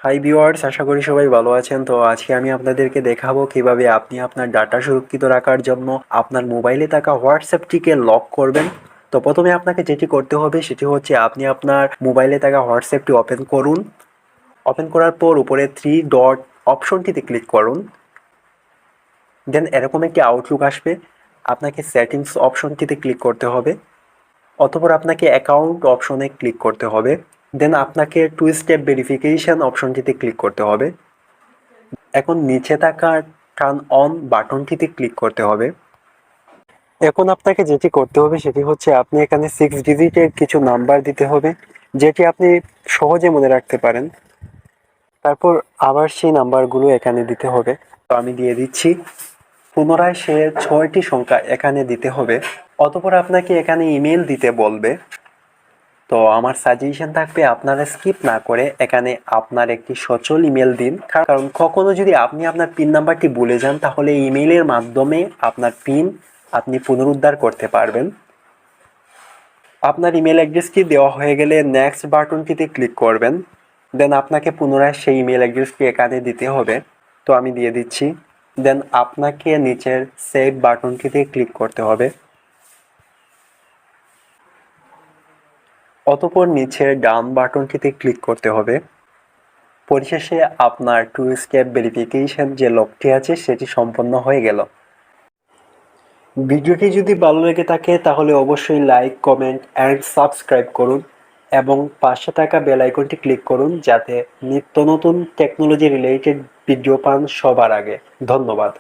Hi viewers, আশা করি সবাই ভালো আছেন। তো আজকে আমি আপনাদেরকে দেখাবো কিভাবে আপনি আপনার ডাটা সুরক্ষিত রাখার জন্য আপনার মোবাইলে থাকা হোয়াটসঅ্যাপটিকে লক করবেন। তো প্রথমে আপনাকে যেটি করতে হবে সেটি হচ্ছে আপনি আপনার মোবাইলে থাকা হোয়াটসঅ্যাপটি ওপেন করুন। ওপেন করার পর উপরে থ্রি ডট অপশনটিতে ক্লিক করুন। দেন এরকম একটি আউটলুক আসবে। আপনাকে সেটিংস অপশনটিতে ক্লিক করতে হবে, অতঃপর আপনাকে অ্যাকাউন্ট অপশনে ক্লিক করতে হবে। দেন আপনাকে টু স্টেপ ভেরিফিকেশন অপশনটিতে ক্লিক করতে হবে। এখন নিচে থাকা টার্ন অন বাটনটিতে ক্লিক করতে হবে। এখন আপনাকে যেটি করতে হবে সেটি হচ্ছে আপনি এখানে 6 ডিজিটের কিছু নাম্বার দিতে হবে, যেটি আপনি সহজে মনে রাখতে পারেন। তারপর আবার সেই নাম্বারগুলো এখানে দিতে হবে। তো আমি দিয়ে দিচ্ছি। পুনরায় সে 6টি সংখ্যা এখানে দিতে হবে। অতঃপর আপনাকে এখানে ইমেল দিতে বলবে। তো আমার সাজেশন থাকবে আপনারা স্কিপ না করে এখানে আপনার একটি সচল ইমেল দিন, কারণ কখনো যদি আপনি আপনার পিন নাম্বারটি ভুলে যান তাহলে ইমেলের মাধ্যমে আপনার পিন আপনি পুনরুদ্ধার করতে পারবেন। আপনার ইমেল অ্যাড্রেসটি দেওয়া হয়ে গেলে নেক্সট বাটনটিতে ক্লিক করবেন। দেন আপনাকে পুনরায় সেই ইমেল অ্যাড্রেসটি এখানে দিতে হবে। তো আমি দিয়ে দিচ্ছি। দেন আপনাকে নিচের সেভ বাটনটিতে ক্লিক করতে হবে। অতঃপর নিচের ডান বাটনটিতে ক্লিক করতে হবে। পরিশেষে আপনার টু স্টেপ ভেরিফিকেশন যে লকটি আছে সেটি সম্পন্ন হয়ে গেল। ভিডিওটি যদি ভালো লেগে থাকে তাহলে অবশ্যই লাইক, কমেন্ট অ্যান্ড সাবস্ক্রাইব করুন এবং পাশে থাকা বেল আইকনটি ক্লিক করুন যাতে নিত্য নতুন টেকনোলজি রিলেটেড ভিডিও পান সবার আগে। ধন্যবাদ।